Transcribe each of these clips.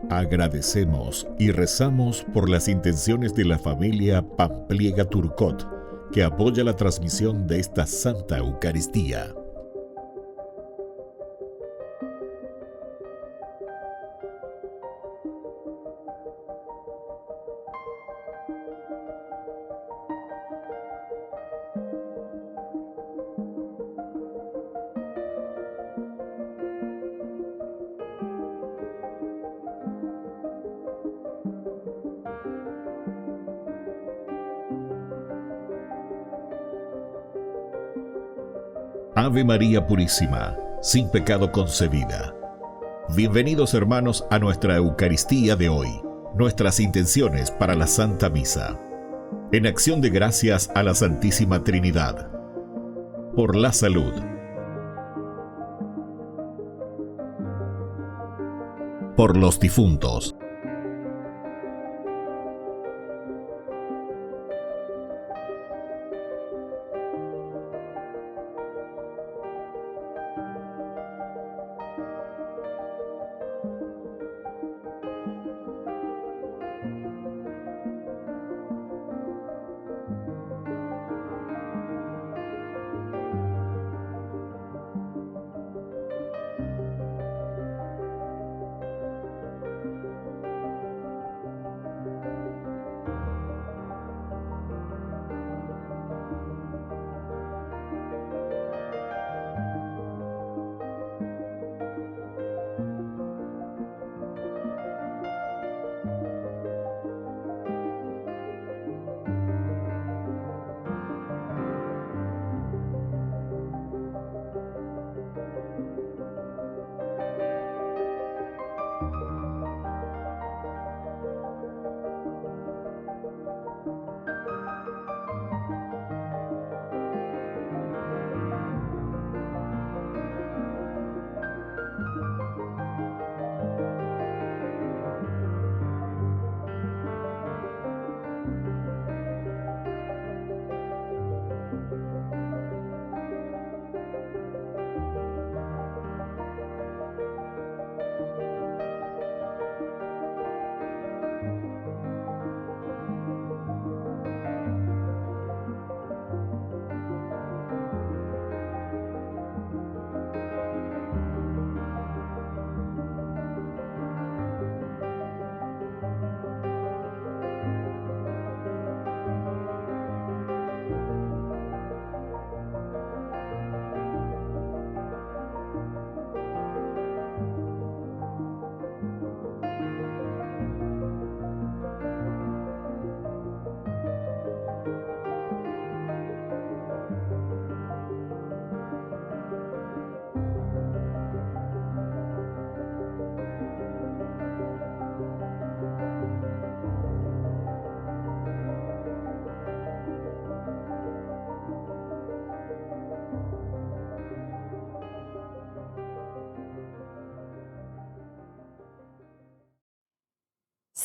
Agradecemos y rezamos por las intenciones de la familia Pampliega Turcot, que apoya la transmisión de esta Santa Eucaristía. Ave María Purísima, sin pecado concebida. Bienvenidos hermanos a nuestra Eucaristía de hoy, nuestras intenciones para la Santa Misa. En acción de gracias a la Santísima Trinidad. Por la salud. Por los difuntos.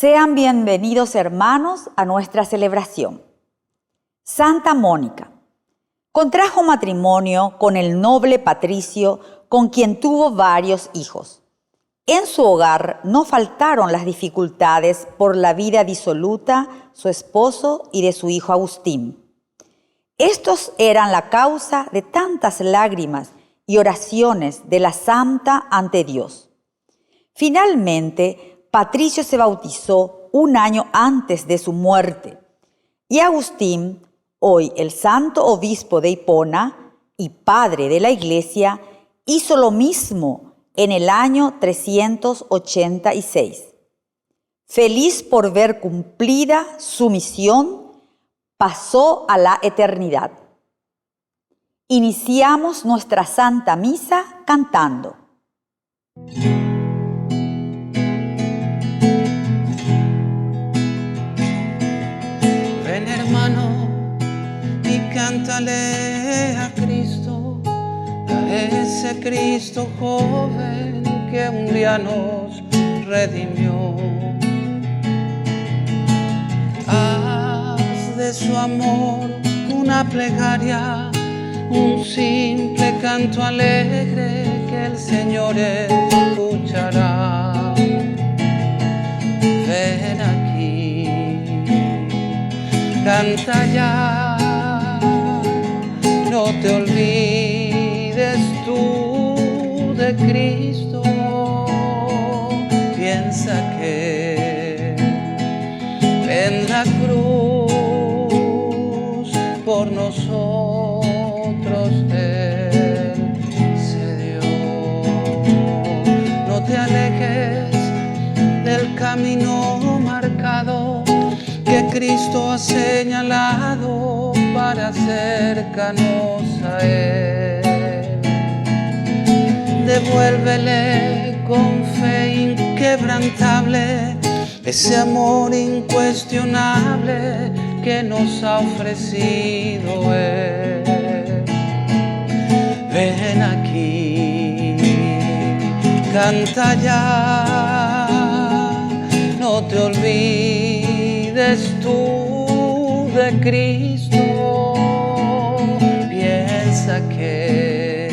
Sean bienvenidos hermanos a nuestra celebración. Santa Mónica contrajo matrimonio con el noble patricio con quien tuvo varios hijos. En su hogar no faltaron las dificultades por la vida disoluta, su esposo y de su hijo Agustín. Estos eran la causa de tantas lágrimas y oraciones de la santa ante Dios. Finalmente, Patricio se bautizó un año antes de su muerte y Agustín, hoy el santo obispo de Hipona y padre de la Iglesia, hizo lo mismo en el año 386. Feliz por ver cumplida su misión, pasó a la eternidad. Iniciamos nuestra Santa Misa cantando. Ven hermano y cántale a Cristo, a ese Cristo joven que un día nos redimió. de su amor, una plegaria, un simple canto alegre que el Señor escuchará. Ven aquí, canta ya, no te olvides tú de Cristo. Piensa que en la cruz por nosotros Él se dio. No te alejes del camino marcado que Cristo ha señalado para acercarnos a Él. Devuélvele con fe inquebrantable ese amor incuestionable que nos ha ofrecido Él. Ven aquí, canta ya, no te olvides tú de Cristo. Piensa que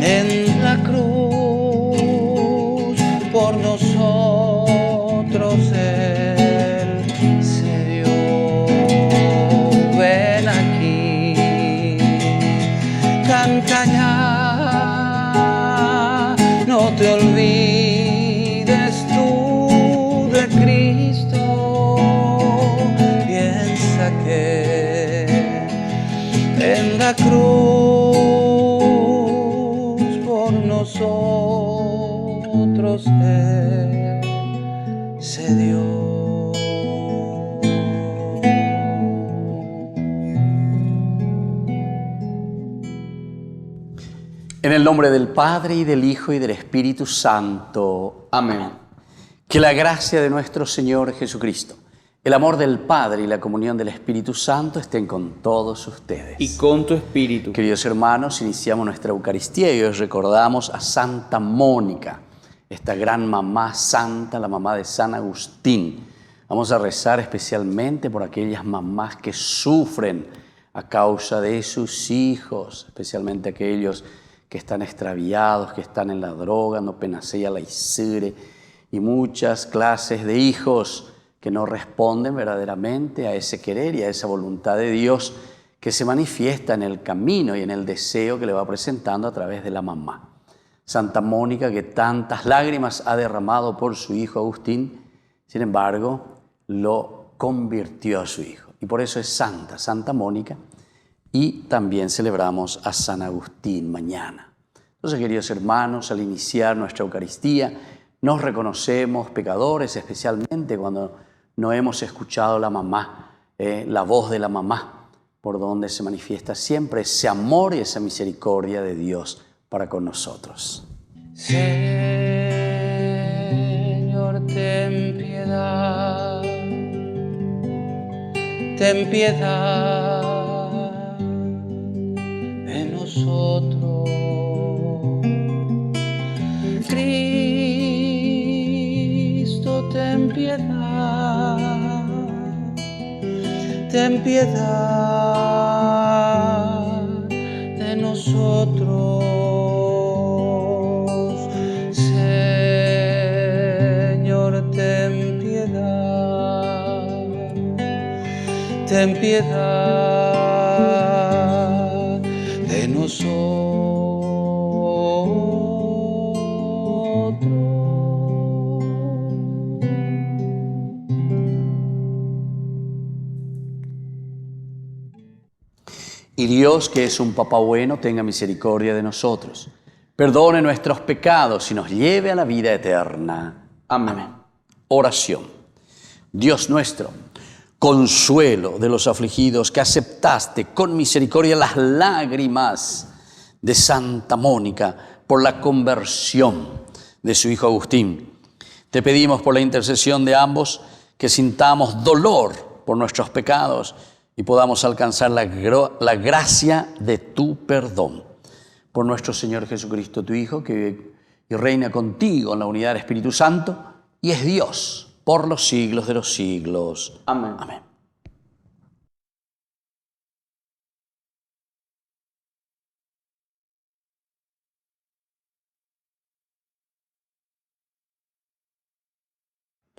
en la cruz por nosotros Él se dio. Ven aquí, canta ya, no te olvides tú de Cristo. Piensa que en la cruz por nosotros Él se dio. En el nombre del Padre, y del Hijo, y del Espíritu Santo. Amén. Que la gracia de nuestro Señor Jesucristo, el amor del Padre y la comunión del Espíritu Santo estén con todos ustedes. Y con tu espíritu. Queridos hermanos, iniciamos nuestra Eucaristía y hoy recordamos a Santa Mónica, esta gran mamá santa, la mamá de San Agustín. Vamos a rezar especialmente por aquellas mamás que sufren a causa de sus hijos, especialmente aquellos que están extraviados, que están en la droga, no penasea la isire, y muchas clases de hijos que no responden verdaderamente a ese querer y a esa voluntad de Dios que se manifiesta en el camino y en el deseo que le va presentando a través de la mamá. Santa Mónica, que tantas lágrimas ha derramado por su hijo Agustín, sin embargo, lo convirtió a su hijo. Y por eso es santa, Santa Mónica, y también celebramos a San Agustín mañana. Entonces, queridos hermanos, al iniciar nuestra Eucaristía, nos reconocemos pecadores, especialmente cuando no hemos escuchado la mamá, la voz de la mamá, por donde se manifiesta siempre ese amor y esa misericordia de Dios para con nosotros. Señor, ten piedad, ten piedad de nosotros. Cristo, ten piedad, ten piedad de nosotros. Señor, ten piedad, ten piedad de nosotros. Y Dios, que es un papá bueno, tenga misericordia de nosotros, perdone nuestros pecados y nos lleve a la vida eterna. Amén. Oración. Dios nuestro, consuelo de los afligidos, que aceptaste con misericordia las lágrimas de Santa Mónica por la conversión de su hijo Agustín. Te pedimos por la intercesión de ambos que sintamos dolor por nuestros pecados y podamos alcanzar la gracia de tu perdón. Por nuestro Señor Jesucristo, tu Hijo, que vive y reina contigo en la unidad del Espíritu Santo y es Dios por los siglos de los siglos. Amén. Amén.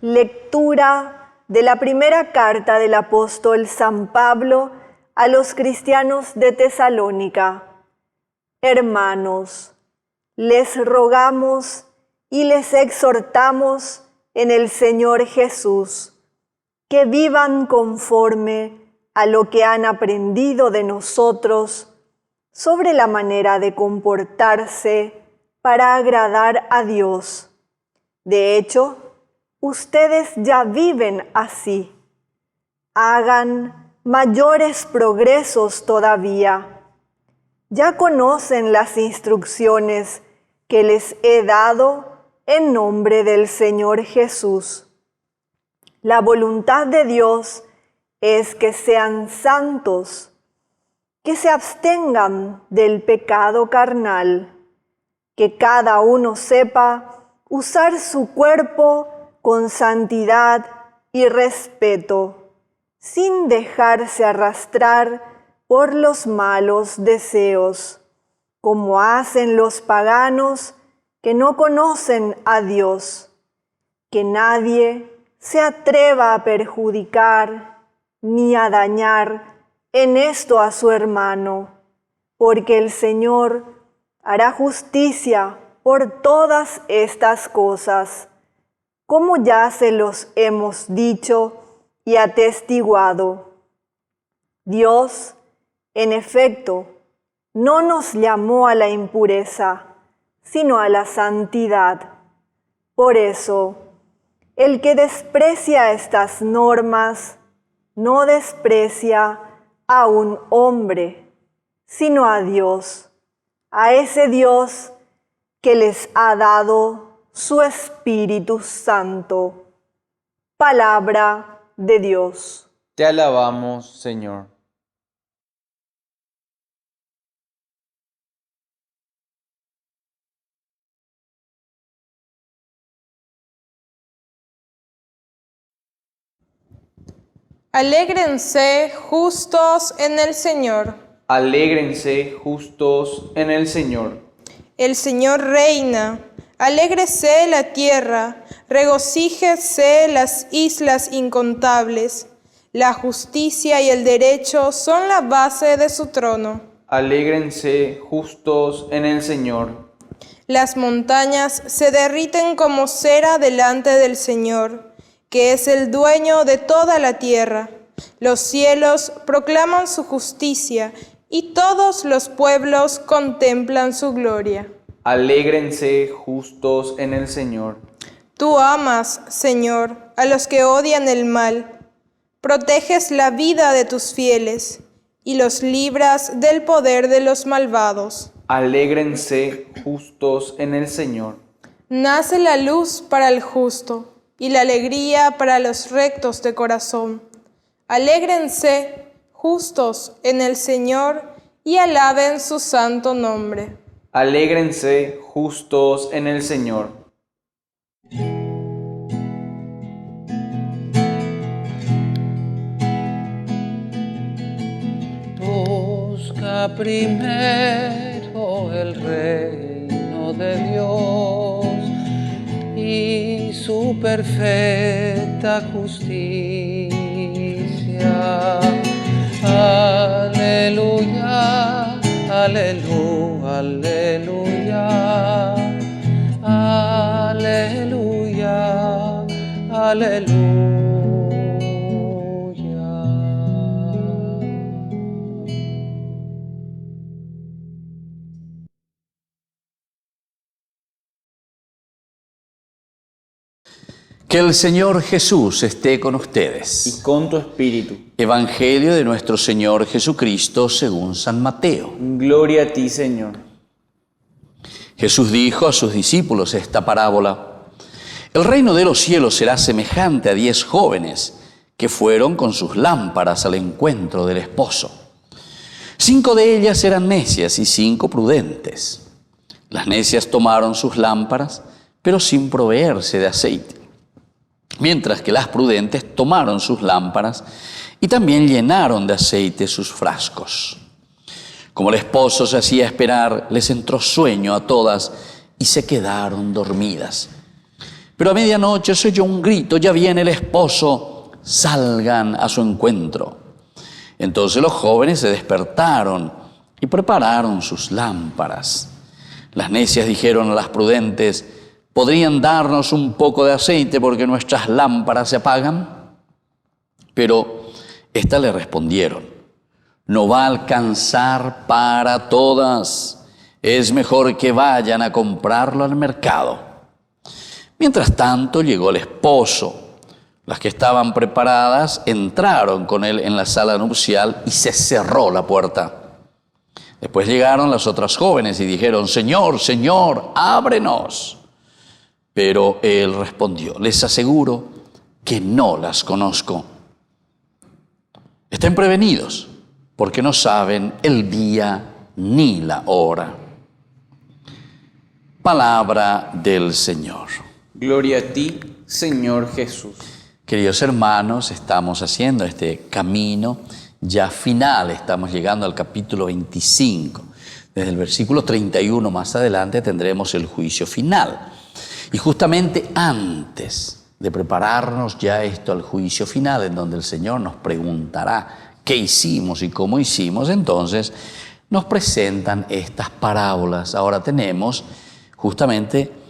Lectura de la primera carta del apóstol San Pablo a los cristianos de Tesalónica. Hermanos, les rogamos y les exhortamos en el Señor Jesús, que vivan conforme a lo que han aprendido de nosotros sobre la manera de comportarse para agradar a Dios. De hecho, ustedes ya viven así. Hagan mayores progresos todavía. Ya conocen las instrucciones que les he dado en nombre del Señor Jesús. La voluntad de Dios es que sean santos, que se abstengan del pecado carnal, que cada uno sepa usar su cuerpo con santidad y respeto, sin dejarse arrastrar por los malos deseos, como hacen los paganos que no conocen a Dios. Que nadie se atreva a perjudicar ni a dañar en esto a su hermano, porque el Señor hará justicia por todas estas cosas, como ya se los hemos dicho y atestiguado. Dios, en efecto, no nos llamó a la impureza, sino a la santidad. Por eso, el que desprecia estas normas no desprecia a un hombre, sino a Dios, a ese Dios que les ha dado su Espíritu Santo. Palabra de Dios. Te alabamos, Señor. Alégrense justos en el Señor. Alégrense justos en el Señor. El Señor reina. Alégrese la tierra, regocíjese las islas incontables. La justicia y el derecho son la base de su trono. Alégrense justos en el Señor. Las montañas se derriten como cera delante del Señor, que es el dueño de toda la tierra. Los cielos proclaman su justicia y todos los pueblos contemplan su gloria. Alégrense justos en el Señor. Tú amas, Señor, a los que odian el mal. Proteges la vida de tus fieles y los libras del poder de los malvados. Alégrense justos en el Señor. Nace la luz para el justo y la alegría para los rectos de corazón. Alégrense justos en el Señor y alaben su santo nombre. Alégrense justos en el Señor. Busca primero el reino de Dios y su perfecta justicia. Aleluya, aleluya, aleluya, aleluya, aleluya. Que el Señor Jesús esté con ustedes. Y con tu espíritu. Evangelio de nuestro Señor Jesucristo según San Mateo. Gloria a ti, Señor. Jesús dijo a sus discípulos esta parábola: El reino de los cielos será semejante a 10 jóvenes que fueron con sus lámparas al encuentro del esposo. 5 de ellas eran necias y 5 prudentes. Las necias tomaron sus lámparas, pero sin proveerse de aceite, mientras que las prudentes tomaron sus lámparas y también llenaron de aceite sus frascos. Como el esposo se hacía esperar, les entró sueño a todas y se quedaron dormidas. Pero a medianoche se oyó un grito, ya viene el esposo, salgan a su encuentro. Entonces los jóvenes se despertaron y prepararon sus lámparas. Las necias dijeron a las prudentes, ¿podrían darnos un poco de aceite porque nuestras lámparas se apagan? Pero éstas le respondieron, no va a alcanzar para todas, es mejor que vayan a comprarlo al mercado. Mientras tanto llegó el esposo. Las que estaban preparadas entraron con él en la sala nupcial y se cerró la puerta. Después llegaron las otras jóvenes y dijeron, Señor, Señor, ábrenos. Pero él respondió, les aseguro que no las conozco. Estén prevenidos, porque no saben el día ni la hora. Palabra del Señor. Gloria a ti, Señor Jesús. Queridos hermanos, estamos haciendo este camino ya final, estamos llegando al capítulo 25. Desde el versículo 31 más adelante tendremos el juicio final. Y justamente antes de prepararnos ya esto al juicio final, en donde el Señor nos preguntará qué hicimos y cómo hicimos, entonces nos presentan estas parábolas. Ahora tenemos justamente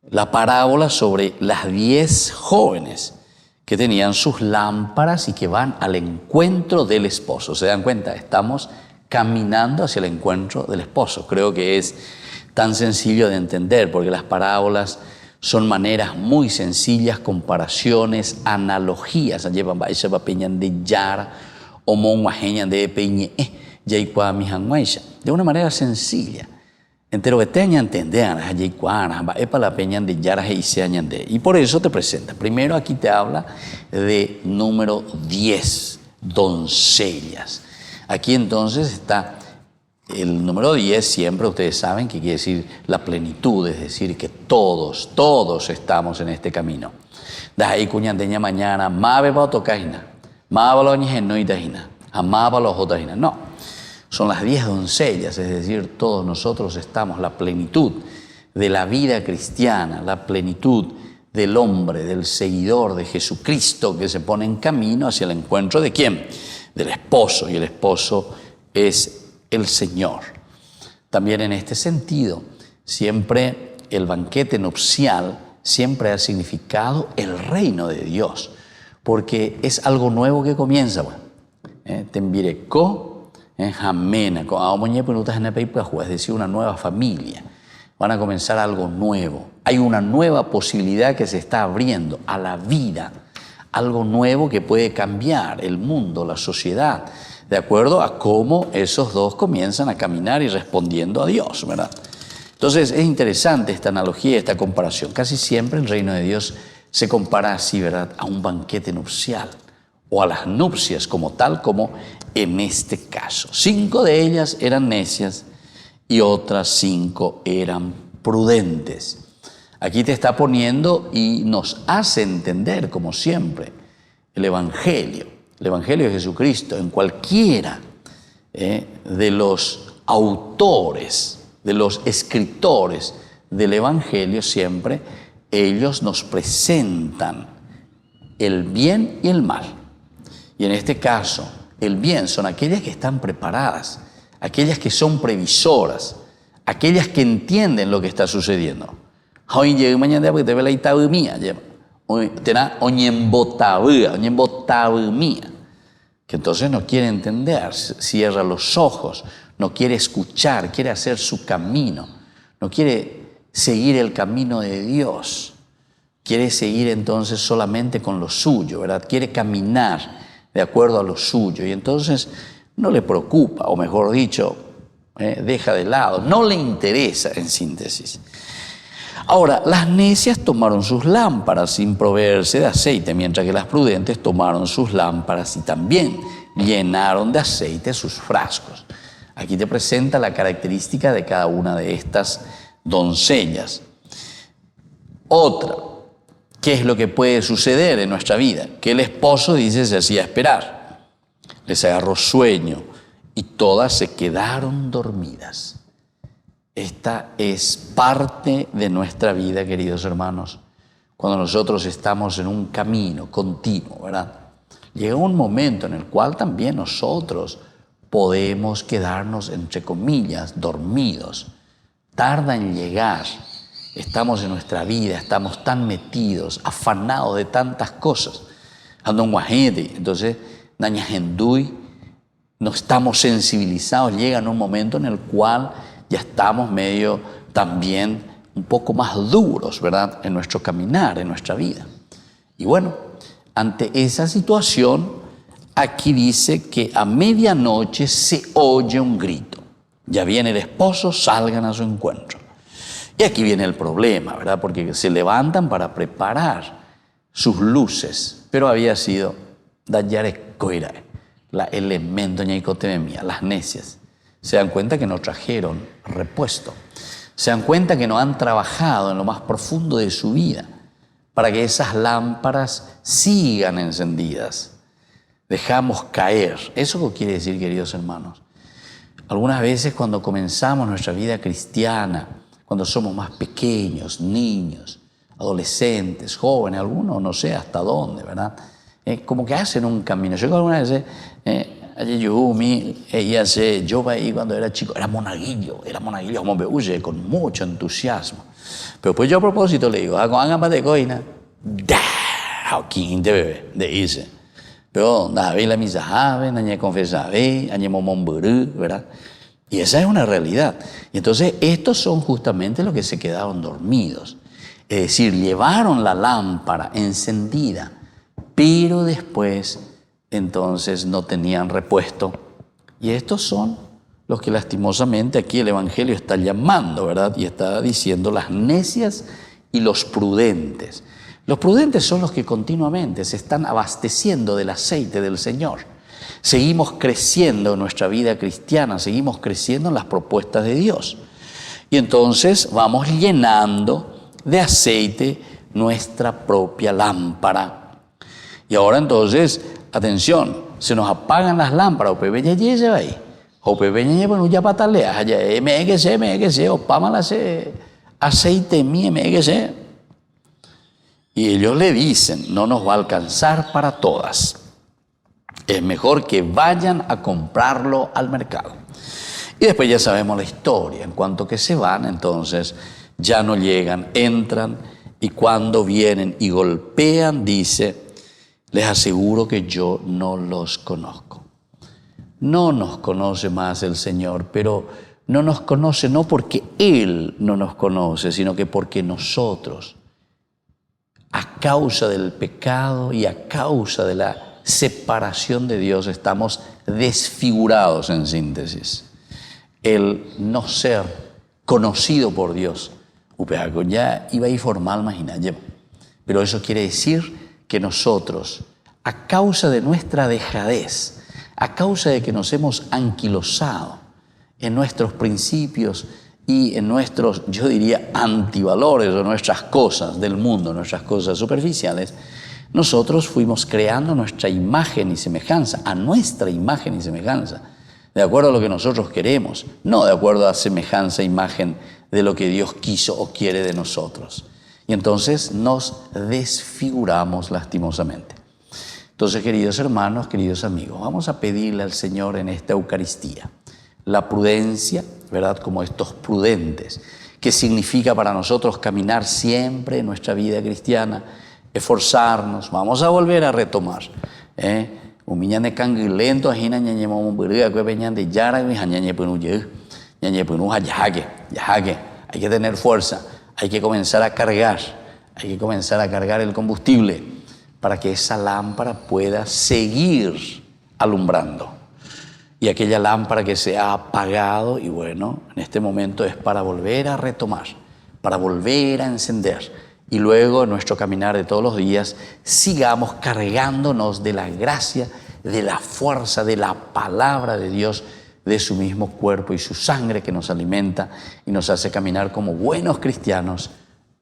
la parábola sobre las 10 jóvenes que tenían sus lámparas y que van al encuentro del esposo. ¿Se dan cuenta? Estamos caminando hacia el encuentro del esposo. Creo que es tan sencillo de entender porque las parábolas son maneras muy sencillas, comparaciones, analogías. De una manera sencilla. Entero que tengan entender, y por eso te presenta. Primero aquí te habla de número 10, doncellas. Aquí entonces está el número 10, siempre ustedes saben que quiere decir la plenitud, es decir, que todos estamos en este camino. Mañana, no. Son las 10 doncellas, es decir, todos nosotros estamos, la plenitud de la vida cristiana, la plenitud del hombre, del seguidor de Jesucristo que se pone en camino hacia el encuentro ¿de quién? Del esposo, y el esposo es el Señor. También en este sentido, siempre el banquete nupcial siempre ha significado el reino de Dios, porque es algo nuevo que comienza. Tembirecó, Jamena, es decir, una nueva familia. Van a comenzar algo nuevo. Hay una nueva posibilidad que se está abriendo a la vida. Algo nuevo que puede cambiar el mundo, la sociedad, de acuerdo a cómo esos dos comienzan a caminar y respondiendo a Dios, ¿verdad? Entonces es interesante esta analogía, esta comparación. Casi siempre el reino de Dios se compara así, ¿verdad?, a un banquete nupcial o a las nupcias como tal, como en este caso. 5 de ellas eran necias y otras 5 eran prudentes. Aquí te está poniendo y nos hace entender, como siempre, el Evangelio de Jesucristo. En cualquiera de los autores, de los escritores del Evangelio, siempre ellos nos presentan el bien y el mal. Y en este caso, el bien son aquellas que están preparadas, aquellas que son previsoras, aquellas que entienden lo que está sucediendo. Que entonces no quiere entender, cierra los ojos, no quiere escuchar, quiere hacer su camino, no quiere seguir el camino de Dios, quiere seguir entonces solamente con lo suyo, ¿verdad? Quiere caminar de acuerdo a lo suyo y entonces no le preocupa, o mejor dicho, deja de lado, no le interesa en síntesis. Ahora, las necias tomaron sus lámparas sin proveerse de aceite, mientras que las prudentes tomaron sus lámparas y también llenaron de aceite sus frascos. Aquí te presenta la característica de cada una de estas doncellas. Otra, ¿qué es lo que puede suceder en nuestra vida? Que el esposo, dice, se hacía esperar. Les agarró sueño y todas se quedaron dormidas. Esta es parte de nuestra vida, queridos hermanos. cuando nosotros estamos en un camino continuo, ¿verdad? Llega un momento en el cual también nosotros podemos quedarnos, entre comillas, dormidos. Tarda en llegar. Estamos en nuestra vida, estamos tan metidos, afanados de tantas cosas. Entonces, no estamos sensibilizados. Llega un momento en el cual ya estamos medio también un poco más duros, ¿verdad? En nuestro caminar, en nuestra vida. Y bueno, ante esa situación, aquí dice que a medianoche se oye un grito. Ya viene el esposo, salgan a su encuentro. Y aquí viene el problema, ¿verdad? Porque se levantan para preparar sus luces, pero había sido la elemento ñaicotememia, las necias. Se dan cuenta que no trajeron repuesto. Se dan cuenta que no han trabajado en lo más profundo de su vida para que esas lámparas sigan encendidas. Dejamos caer. ¿Eso qué quiere decir, queridos hermanos? Algunas veces cuando comenzamos nuestra vida cristiana, cuando somos más pequeños, niños, adolescentes, jóvenes, algunos no sé hasta dónde, ¿verdad? Como que hacen un camino. Yo algunas veces, yo veía cuando era chico, era monaguillo, como me huye, con mucho entusiasmo. Pero pues yo a propósito le digo, hagan para de coina, quinte bebé, de irse. Pero David la misa jave, nañe confesaba, nañe momomburú, ¿verdad? Y esa es una realidad. Y entonces estos son justamente los que se quedaron dormidos. Es decir, llevaron la lámpara encendida, pero después entonces no tenían repuesto. Y estos son los que lastimosamente aquí el Evangelio está llamando, ¿verdad? Y está diciendo las necias y los prudentes. Los prudentes son los que continuamente se están abasteciendo del aceite del Señor. Seguimos creciendo en nuestra vida cristiana, seguimos creciendo en las propuestas de Dios. Y entonces vamos llenando de aceite nuestra propia lámpara. Y ahora entonces, atención, se nos apagan las lámparas, o pebeña se va ahí, o pebeña bueno ya patalea, ya me que se, o pámala se aceite mío, me que se. Y ellos le dicen, no nos va a alcanzar para todas. Es mejor que vayan a comprarlo al mercado. Y después ya sabemos la historia. En cuanto que se van, entonces ya no llegan, entran y cuando vienen y golpean, dice, les aseguro que yo no los conozco. No nos conoce más el Señor, pero no nos conoce no porque Él no nos conoce, sino que porque nosotros, a causa del pecado y a causa de la separación de Dios, estamos desfigurados en síntesis. El no ser conocido por Dios, ya iba a ir formal, imagínate. Pero eso quiere decir que nosotros, a causa de nuestra dejadez, a causa de que nos hemos anquilosado en nuestros principios y en nuestros, yo diría, antivalores o nuestras cosas del mundo, nuestras cosas superficiales, nosotros fuimos creando nuestra imagen y semejanza, a nuestra imagen y semejanza, de acuerdo a lo que nosotros queremos, no de acuerdo a semejanza e imagen de lo que Dios quiso o quiere de nosotros. Y entonces nos desfiguramos lastimosamente. Entonces, queridos hermanos, queridos amigos, vamos a pedirle al Señor en esta Eucaristía la prudencia, ¿verdad? Como estos prudentes, que significa para nosotros caminar siempre en nuestra vida cristiana, esforzarnos. Vamos a volver a retomar. Umiñane canguilento ajina ñañe momburga que veñan de yara y ñañe penuye ñañe penuja yaque. Hay que tener fuerza, hay que comenzar a cargar, el combustible para que esa lámpara pueda seguir alumbrando. Y aquella lámpara que se ha apagado, y bueno, en este momento es para volver a retomar, para volver a encender. Y luego en nuestro caminar de todos los días sigamos cargándonos de la gracia, de la fuerza, de la palabra de Dios, de su mismo cuerpo y su sangre que nos alimenta y nos hace caminar como buenos cristianos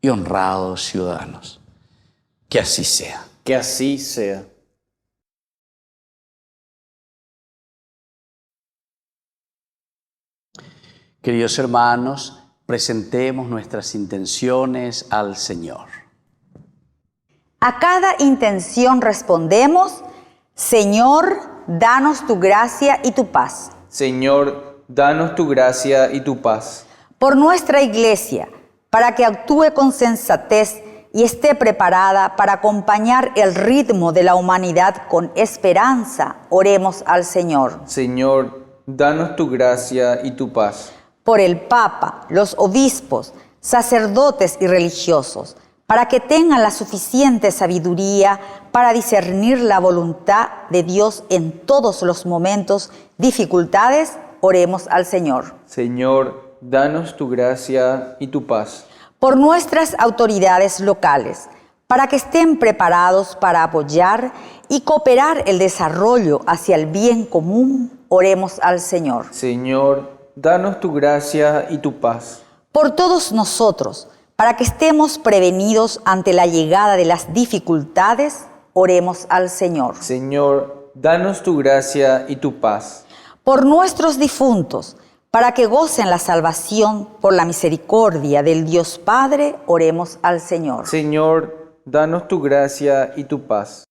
y honrados ciudadanos. Que así sea. Que así sea. Queridos hermanos, presentemos nuestras intenciones al Señor. A cada intención respondemos: Señor, danos tu gracia y tu paz. Señor, danos tu gracia y tu paz. Por nuestra Iglesia, para que actúe con sensatez y esté preparada para acompañar el ritmo de la humanidad con esperanza, oremos al Señor. Señor, danos tu gracia y tu paz. Por el Papa, los obispos, sacerdotes y religiosos, para que tengan la suficiente sabiduría para discernir la voluntad de Dios en todos los momentos, dificultades, oremos al Señor. Señor, danos tu gracia y tu paz. Por nuestras autoridades locales, para que estén preparados para apoyar y cooperar el desarrollo hacia el bien común, oremos al Señor. Señor, danos tu gracia y tu paz. Por todos nosotros, para que estemos prevenidos ante la llegada de las dificultades, oremos al Señor. Señor, danos tu gracia y tu paz. Por nuestros difuntos, para que gocen la salvación por la misericordia del Dios Padre, oremos al Señor. Señor, danos tu gracia y tu paz.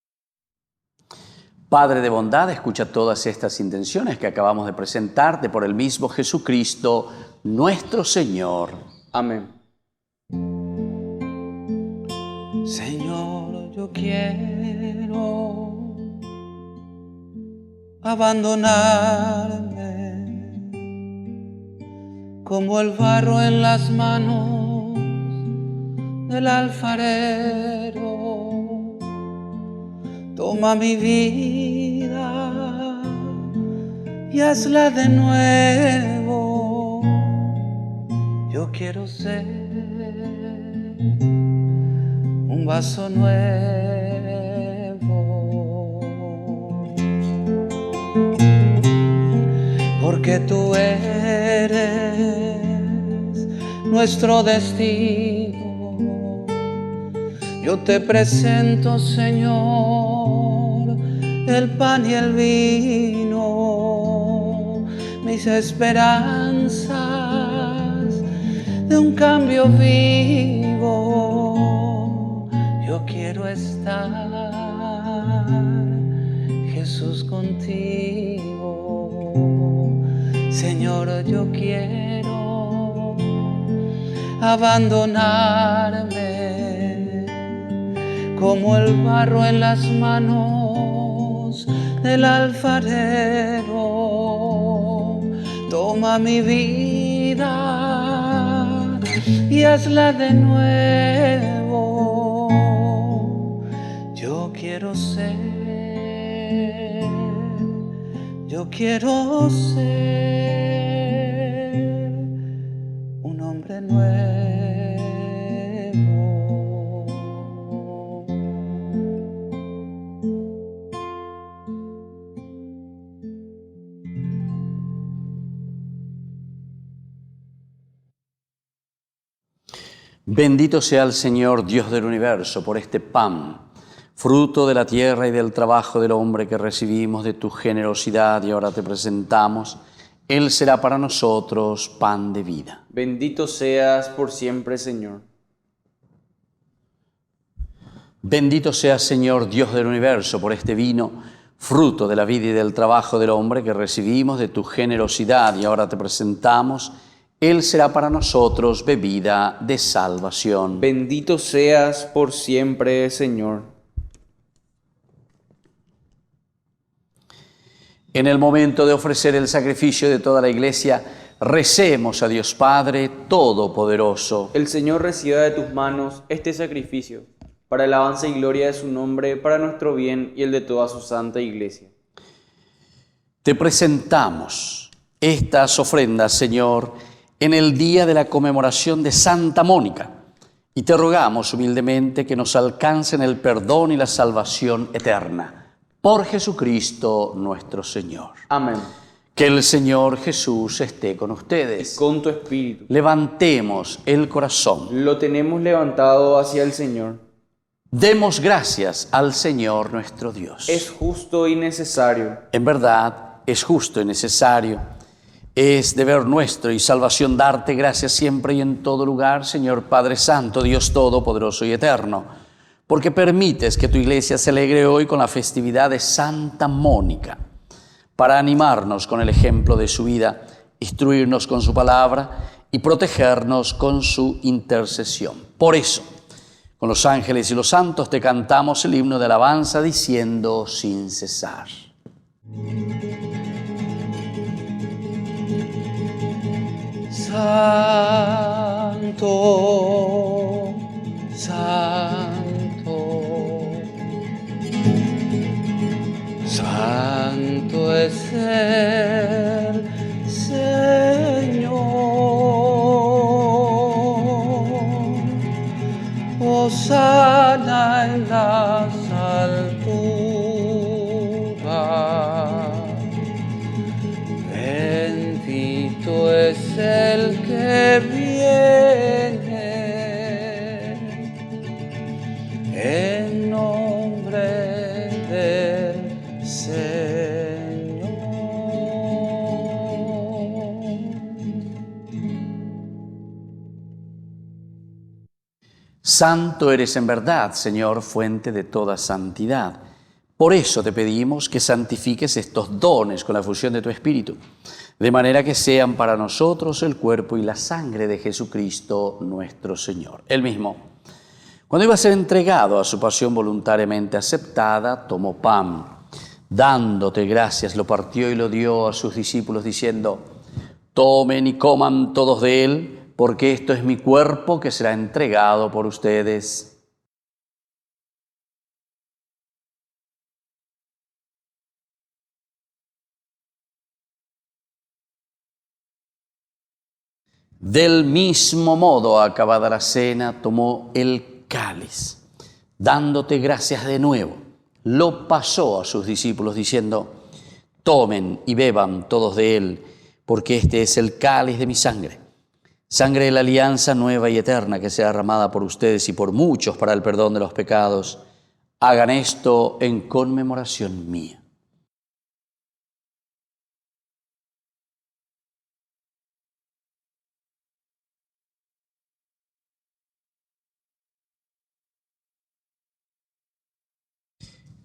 Padre de bondad, escucha todas estas intenciones que acabamos de presentarte por el mismo Jesucristo, nuestro Señor. Amén. Señor, yo quiero abandonarme como el barro en las manos del alfarero. Toma mi vida y hazla de nuevo. Yo quiero ser un vaso nuevo, porque tú eres nuestro destino. Yo te presento, Señor, el pan y el vino, mis esperanzas de un cambio vivo. Yo quiero estar, Jesús, contigo. Señor, yo quiero abandonarme como el barro en las manos del alfarero. Toma mi vida y hazla de nuevo. Yo quiero ser un hombre nuevo. Bendito sea el Señor, Dios del universo, por este pan, fruto de la tierra y del trabajo del hombre que recibimos de tu generosidad y ahora te presentamos. Él será para nosotros pan de vida. Bendito seas por siempre, Señor. Bendito sea, Señor, Dios del universo, por este vino, fruto de la vida y del trabajo del hombre que recibimos de tu generosidad y ahora te presentamos. Él será para nosotros bebida de salvación. Bendito seas por siempre, Señor. En el momento de ofrecer el sacrificio de toda la Iglesia, recemos a Dios Padre Todopoderoso. El Señor reciba de tus manos este sacrificio, para el avance y gloria de su nombre, para nuestro bien y el de toda su santa Iglesia. Te presentamos estas ofrendas, Señor, en el día de la conmemoración de Santa Mónica, y te rogamos humildemente que nos alcancen el perdón y la salvación eterna. Por Jesucristo nuestro Señor. Amén. Que el Señor Jesús esté con ustedes. Y con tu espíritu. Levantemos el corazón. Lo tenemos levantado hacia el Señor. Demos gracias al Señor nuestro Dios. Es justo y necesario. En verdad, es justo y necesario. Es deber nuestro y salvación darte gracias siempre y en todo lugar, Señor Padre Santo, Dios Todopoderoso y Eterno. porque permites que tu iglesia se alegre hoy con la festividad de Santa Mónica, para animarnos con el ejemplo de su vida, instruirnos con su palabra y protegernos con su intercesión. Por eso, con los ángeles y los santos te cantamos el himno de alabanza diciendo sin cesar. Santo, santo, santo es el Señor. Hosana en las alturas. Bendito es el que viene en nombre del Señor. Santo eres en verdad, Señor, fuente de toda santidad. Por eso te pedimos que santifiques estos dones con la fusión de tu Espíritu, de manera que sean para nosotros el cuerpo y la sangre de Jesucristo nuestro Señor. Él mismo, cuando iba a ser entregado a su pasión voluntariamente aceptada, tomó pan, dándote gracias, lo partió y lo dio a sus discípulos diciendo: tomen y coman todos de él, porque esto es mi cuerpo que será entregado por ustedes. Del mismo modo, acabada la cena, tomó el cáliz, dándote gracias de nuevo, lo pasó a sus discípulos diciendo: tomen y beban todos de él, porque este es el cáliz de mi sangre, sangre de la alianza nueva y eterna que será derramada por ustedes y por muchos para el perdón de los pecados. Hagan esto en conmemoración mía.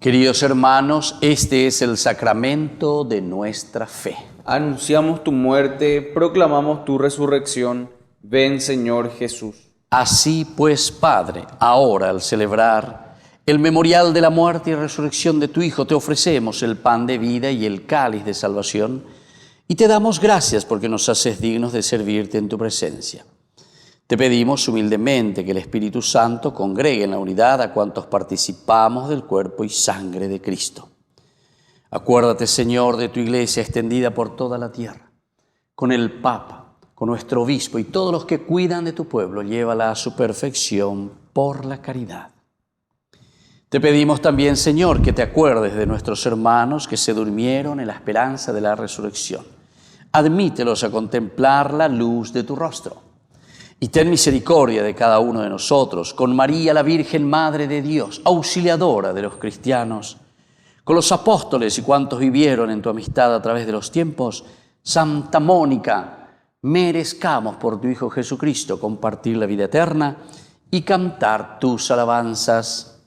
Queridos hermanos, este es el sacramento de nuestra fe. Anunciamos tu muerte, proclamamos tu resurrección. Ven, Señor Jesús. Así pues, Padre, ahora al celebrar el memorial de la muerte y resurrección de tu Hijo, te ofrecemos el pan de vida y el cáliz de salvación, y te damos gracias porque nos haces dignos de servirte en tu presencia. Te pedimos humildemente que el Espíritu Santo congregue en la unidad a cuantos participamos del cuerpo y sangre de Cristo. Acuérdate, Señor, de tu iglesia extendida por toda la tierra, con el Papa, con nuestro obispo y todos los que cuidan de tu pueblo, llévala a su perfección por la caridad. Te pedimos también, Señor, que te acuerdes de nuestros hermanos que se durmieron en la esperanza de la resurrección. Admítelos a contemplar la luz de tu rostro. Y ten misericordia de cada uno de nosotros, con María, la Virgen Madre de Dios, auxiliadora de los cristianos, con los apóstoles y cuantos vivieron en tu amistad a través de los tiempos. Santa Mónica, merezcamos por tu Hijo Jesucristo compartir la vida eterna y cantar tus alabanzas.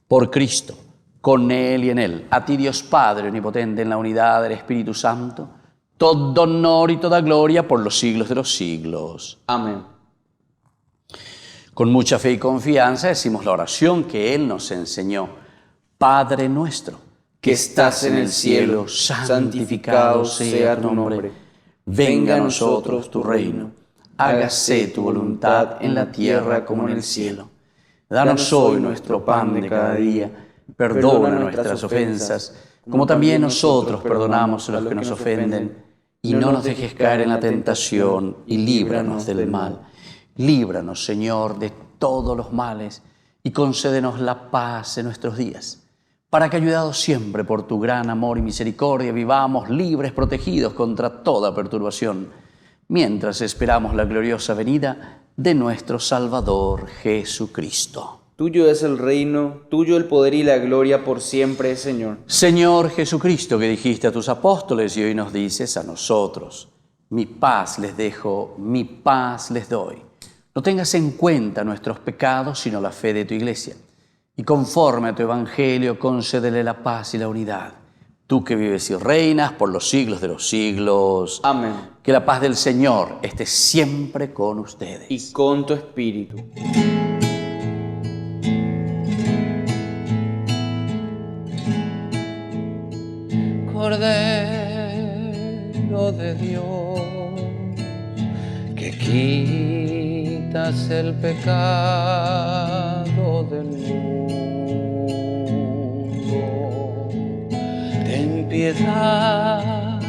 Por Cristo, con Él y en Él, a ti Dios Padre omnipotente en la unidad del Espíritu Santo, todo honor y toda gloria por los siglos de los siglos. Amén. Con mucha fe y confianza decimos la oración que Él nos enseñó. Padre nuestro, que estás en el cielo, santificado sea tu nombre. Venga a nosotros tu reino. Hágase tu voluntad en la tierra como en el cielo. Danos hoy nuestro pan de cada día. Perdona nuestras ofensas, como también nosotros perdonamos a los que nos ofenden. Y no nos dejes caer en la tentación, y líbranos del mal. Líbranos, Señor, de todos los males, y concédenos la paz en nuestros días, para que, ayudados siempre por tu gran amor y misericordia, vivamos libres, protegidos contra toda perturbación, mientras esperamos la gloriosa venida de nuestro Salvador Jesucristo. Tuyo es el reino, tuyo el poder y la gloria por siempre, Señor. Señor Jesucristo, que dijiste a tus apóstoles y hoy nos dices a nosotros: mi paz les dejo, mi paz les doy. No tengas en cuenta nuestros pecados, sino la fe de tu iglesia. y conforme a tu evangelio concédele la paz y la unidad. Tú que vives y reinas por los siglos de los siglos. Amén. Que la paz del Señor esté siempre con ustedes. Y con tu espíritu. Cordero de Dios, que quitas el pecado del mundo, ten piedad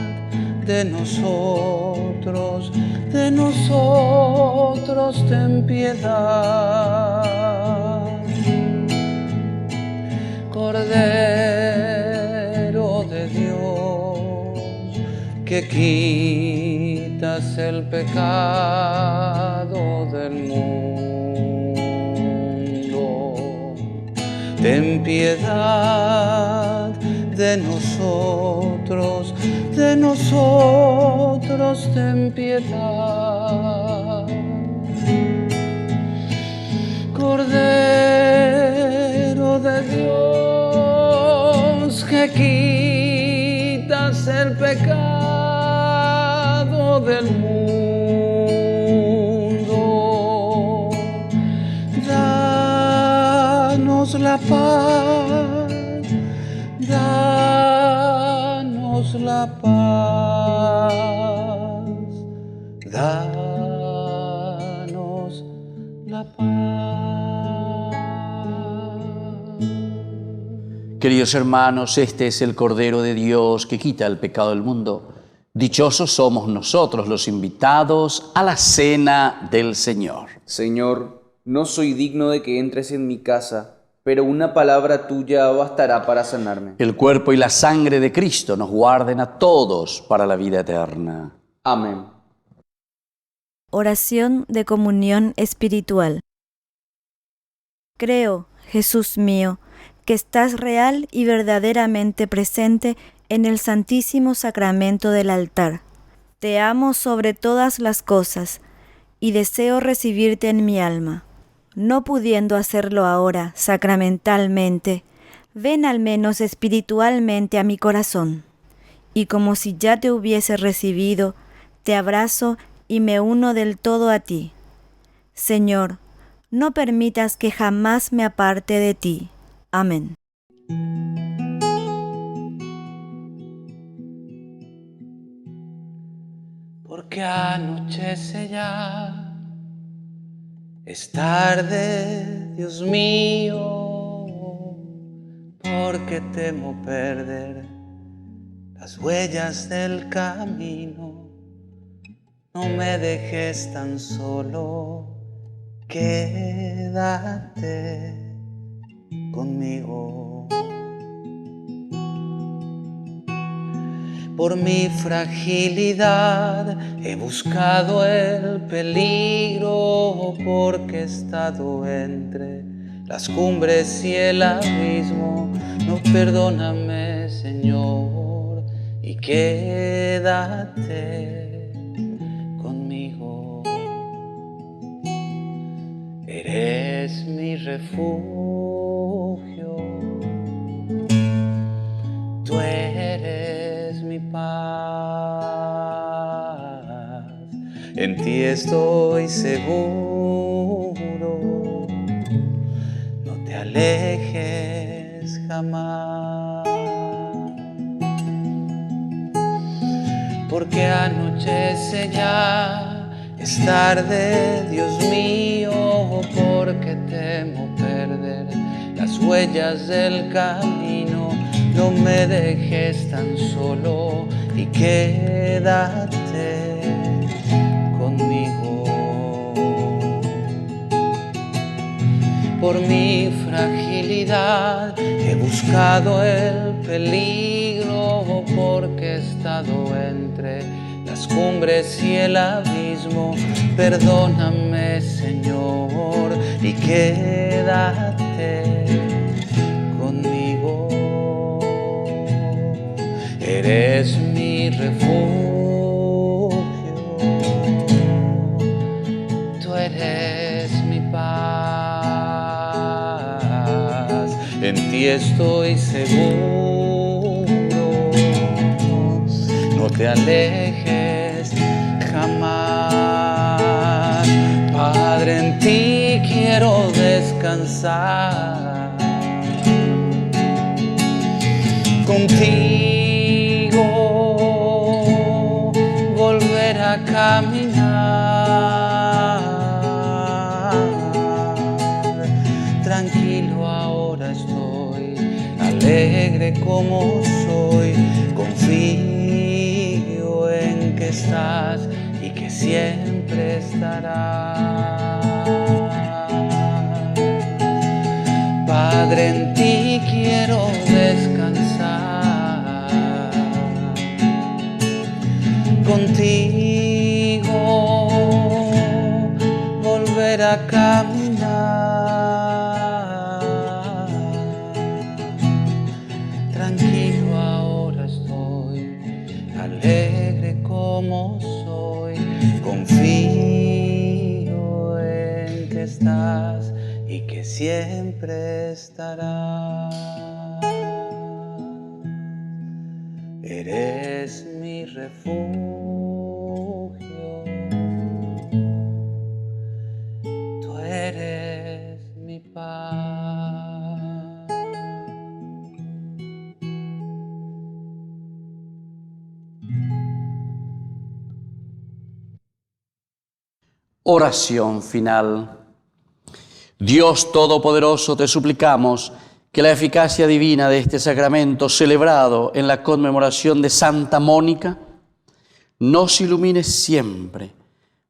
de nosotros, ten piedad. Cordero de Dios, que quitas el pecado del mundo, ten piedad de nosotros, ten piedad. Cordero de Dios, que quitas el pecado del mundo, danos la paz, danos la paz, danos la paz. Queridos hermanos, este es el Cordero de Dios que quita el pecado del mundo. Dichosos somos nosotros los invitados a la cena del Señor. Señor, no soy digno de que entres en mi casa, pero una palabra tuya bastará para sanarme. El cuerpo y la sangre de Cristo nos guarden a todos para la vida eterna. Amén. Oración de comunión espiritual. Creo, Jesús mío, que estás real y verdaderamente presente en el Santísimo Sacramento del altar. Te amo sobre todas las cosas y deseo recibirte en mi alma. No pudiendo hacerlo ahora sacramentalmente, ven al menos espiritualmente a mi corazón. Y como si ya te hubiese recibido, te abrazo y me uno del todo a ti. Señor, no permitas que jamás me aparte de ti. Amén. Porque anochece ya, es tarde, Dios mío, porque temo perder las huellas del camino. No me dejes tan solo, quédate conmigo. Por mi fragilidad he buscado el peligro, porque he estado entre las cumbres y el abismo. No, perdóname, Señor, y quédate conmigo. Eres mi refugio, tú eres mi paz, en ti estoy seguro, no te alejes jamás. Porque anochece ya, es tarde, Dios mío, porque temo perder las huellas del camino. No me dejes tan solo y quédate conmigo. Por mi fragilidad he buscado el peligro, porque he estado entre las cumbres y el abismo. Perdóname, Señor, y quédate conmigo. Eres mi refugio, tú eres mi paz, y estoy seguro. No te alejes jamás. Padre, en ti quiero descansar. Contigo volver a caminar. Tranquilo, ahora estoy alegre como soy. Confío en que estás y que siempre estarás. Padre, en ti quiero descansar. Contigo volver a caminar. Tranquilo, ahora estoy alegre como soy. Confío en que estás y que siempre estarás. Eres mi refugio, tú eres mi paz. Oración final. Dios Todopoderoso, te suplicamos que la eficacia divina de este sacramento celebrado en la conmemoración de Santa Mónica nos ilumine siempre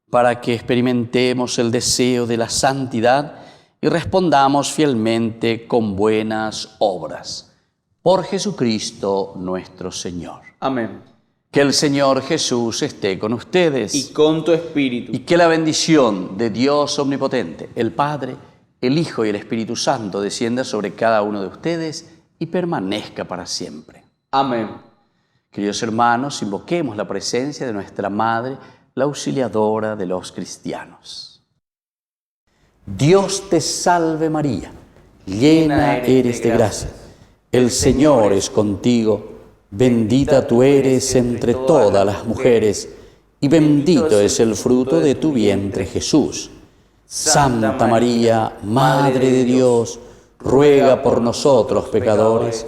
para que experimentemos el deseo de la santidad y respondamos fielmente con buenas obras. Por Jesucristo nuestro Señor. Amén. Que el Señor Jesús esté con ustedes. Y con tu espíritu. Y que la bendición de Dios Omnipotente, el Padre, el Hijo y el Espíritu Santo descienda sobre cada uno de ustedes y permanezca para siempre. Amén. Queridos hermanos, invoquemos la presencia de nuestra Madre, la auxiliadora de los cristianos. Dios te salve María, llena eres de gracia. El Señor es contigo, bendita tú eres entre todas las mujeres, y bendito es el fruto de tu vientre Jesús. Santa María, Madre de Dios, ruega por nosotros pecadores,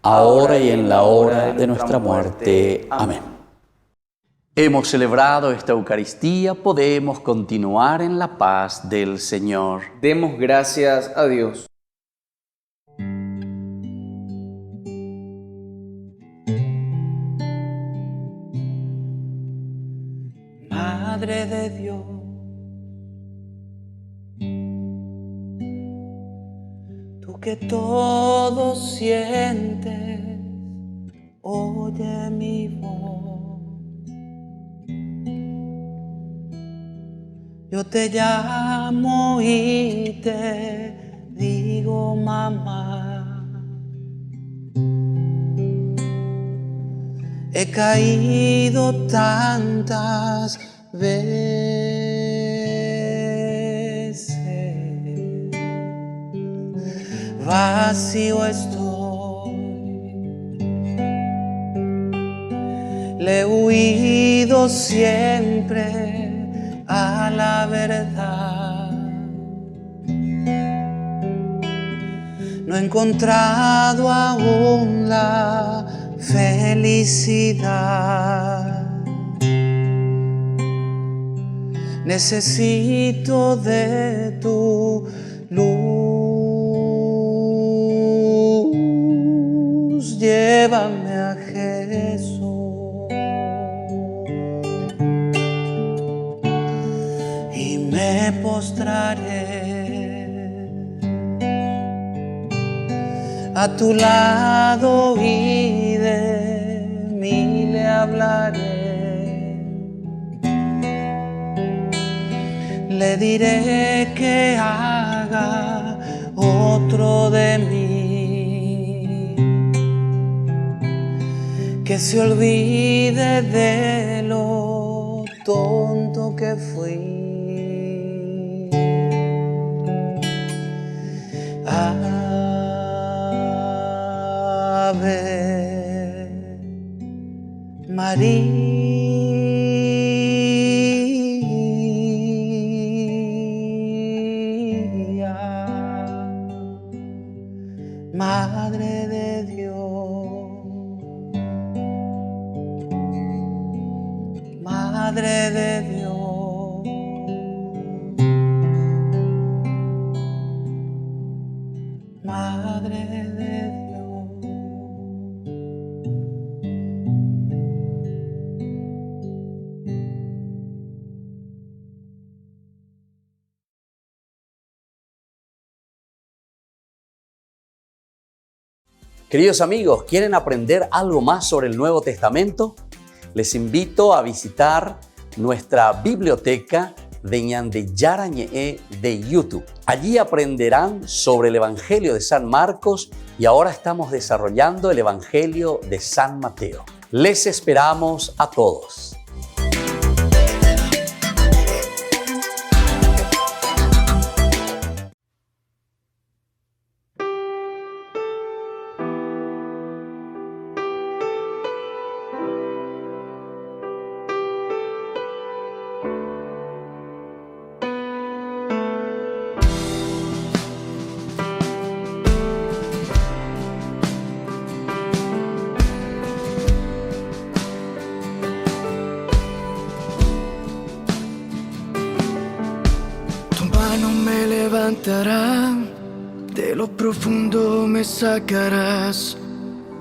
ahora y en la hora de nuestra muerte. Amén. Hemos celebrado esta Eucaristía, podemos continuar en la paz del Señor. Demos gracias a Dios. Madre de Dios, tú que todo sientes, oye mi voz. Yo te llamo y te digo mamá. He caído tantas veces, vacío estoy, le he huido siempre a la verdad. No he encontrado aún la felicidad. Necesito de tu luz, llévame a Jesús y me postraré a tu lado y de mí le hablaré. Le diré que haga otro de mí, que se olvide de lo tonto que fui. María, Madre de Dios, Madre de Dios, Madre de Dios. Queridos amigos, ¿quieren aprender algo más sobre el Nuevo Testamento? Les invito a visitar nuestra biblioteca de Ñande Yarañe de YouTube. Allí aprenderán sobre el Evangelio de San Marcos y ahora estamos desarrollando el Evangelio de San Mateo. Les esperamos a todos. De lo profundo me sacarás,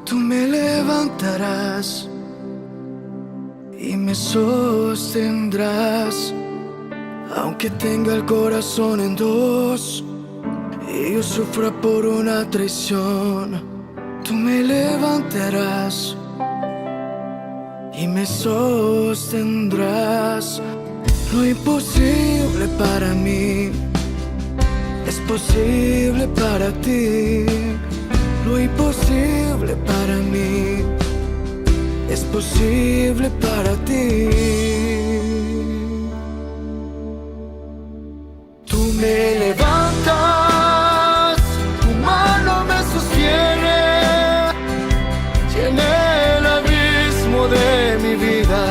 tú me levantarás y me sostendrás. Aunque tenga el corazón en dos y yo sufra por una traición, tú me levantarás y me sostendrás. Lo imposible para mí es posible para ti, lo imposible para mí es posible para ti. Tú me levantas, tu mano me sostiene, llena el abismo de mi vida,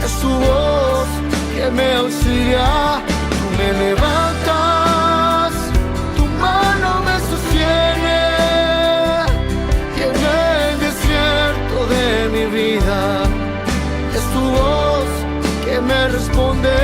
es tu voz que me auxilia. Tú me levantas, tu mano me sostiene, y en el desierto de mi vida es tu voz que me responde.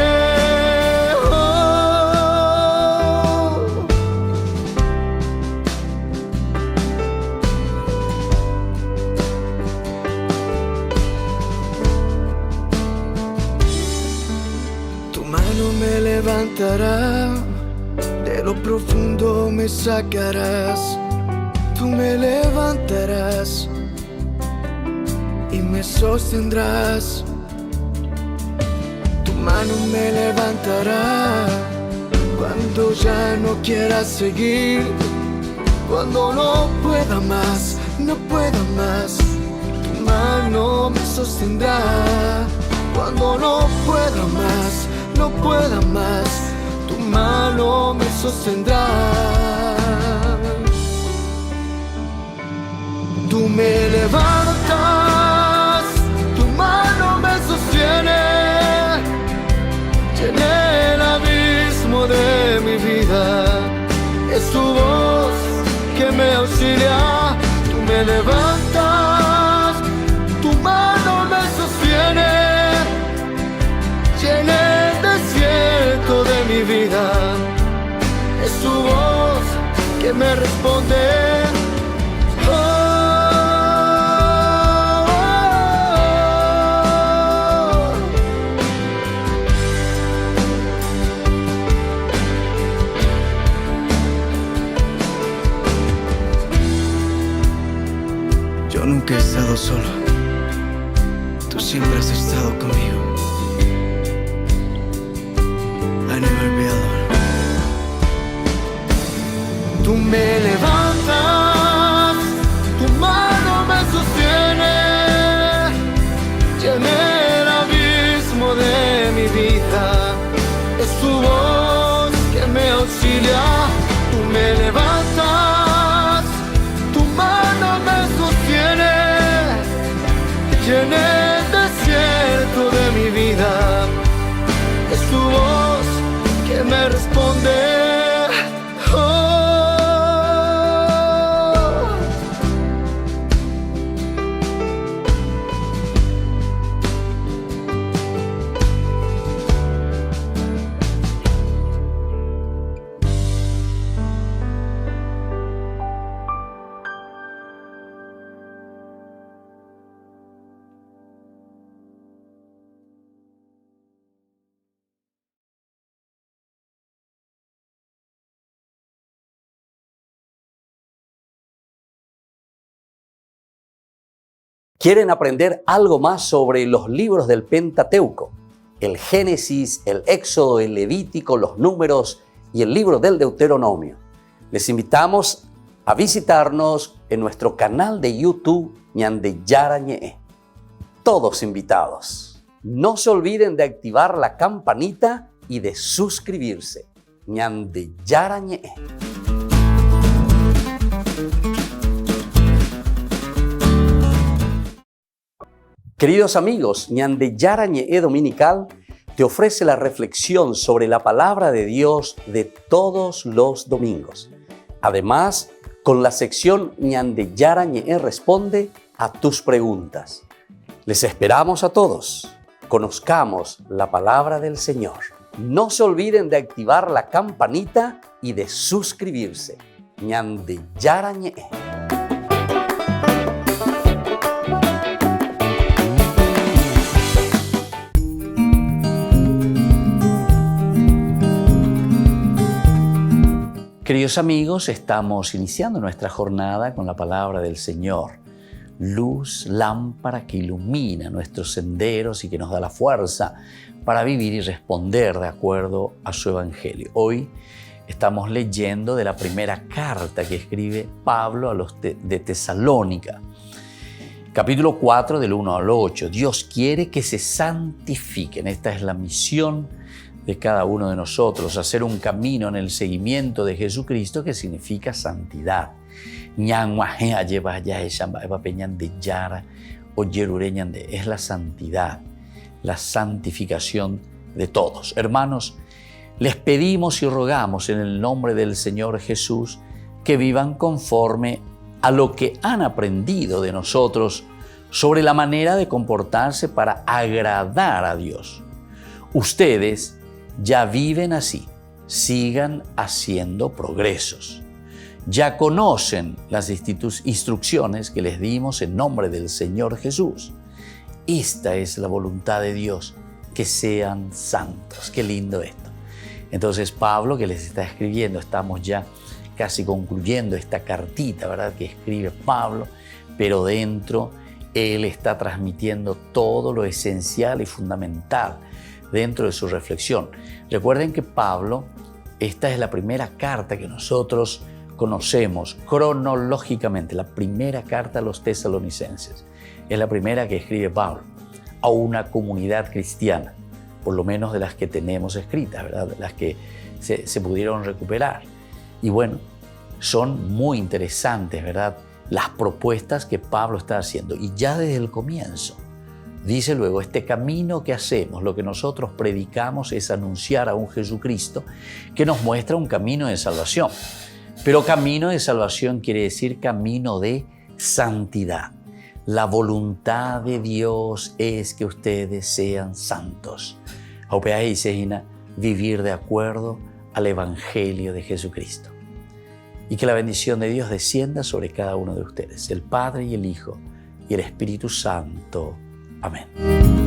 Tu mano me levantará, de lo profundo me sacarás, tú me levantarás y me sostendrás. Tu mano me levantará cuando ya no quiera seguir, cuando no pueda más, no pueda más. Tu mano me sostendrá cuando no pueda más, no pueda más. Tu mano me sostendrá. Tú me levantas, tu mano me sostiene, llena el abismo de mi vida, es tu voz que me auxilia. Tú me levantas, tu mano me sostiene, llena el desierto de mi vida, es tu voz que me responde. Yo nunca he estado solo, tú siempre has estado conmigo. I never be alone. Tú me levantas, tu mano me sostiene, llena el abismo de mi vida, es tu voz que me auxilia. Tú me levantas, tu mano me sostiene, llena ¿Quieren aprender algo más sobre los libros del Pentateuco? El Génesis, el Éxodo, el Levítico, los Números y el libro del Deuteronomio. Les invitamos a visitarnos en nuestro canal de YouTube Ñande Yara Ñe'e. Todos invitados. No se olviden de activar la campanita y de suscribirse. Ñande Yara Ñe'e. Queridos amigos, Ñande Yara Ñe'e Dominical te ofrece la reflexión sobre la palabra de Dios de todos los domingos. Además, con la sección Ñande Yara Ñe'e responde a tus preguntas. Les esperamos a todos. Conozcamos la palabra del Señor. No se olviden de activar la campanita y de suscribirse. Ñande Yara Ñe'e. Queridos amigos, estamos iniciando nuestra jornada con la palabra del Señor. Luz, lámpara que ilumina nuestros senderos y que nos da la fuerza para vivir y responder de acuerdo a su Evangelio. Hoy estamos leyendo de la primera carta que escribe Pablo a los de Tesalónica. Capítulo 4 del 1 al 8. Dios quiere que se santifiquen. Esta es la misión de cada uno de nosotros, hacer un camino en el seguimiento de Jesucristo que significa santidad. Es la santidad, la santificación de todos. Hermanos, les pedimos y rogamos en el nombre del Señor Jesús que vivan conforme a lo que han aprendido de nosotros sobre la manera de comportarse para agradar a Dios. Ustedes ya viven así, sigan haciendo progresos. Ya conocen las instrucciones que les dimos en nombre del Señor Jesús. Esta es la voluntad de Dios, que sean santos. Qué lindo esto. Entonces Pablo, que les está escribiendo, estamos ya casi concluyendo esta cartita, ¿verdad?, que escribe Pablo, pero dentro él está transmitiendo todo lo esencial y fundamental dentro de su reflexión. Recuerden que Pablo, esta es la primera carta que nosotros conocemos cronológicamente, la primera carta a los tesalonicenses. Es la primera que escribe Pablo a una comunidad cristiana, por lo menos de las que tenemos escritas, ¿verdad?, de las que se pudieron recuperar. Y bueno, son muy interesantes, ¿verdad?, las propuestas que Pablo está haciendo. Y ya desde el comienzo dice luego, este camino que hacemos, lo que nosotros predicamos es anunciar a un Jesucristo que nos muestra un camino de salvación. Pero camino de salvación quiere decir camino de santidad. La voluntad de Dios es que ustedes sean santos. Vivir de acuerdo al Evangelio de Jesucristo. Y que la bendición de Dios descienda sobre cada uno de ustedes, el Padre y el Hijo y el Espíritu Santo. Amén.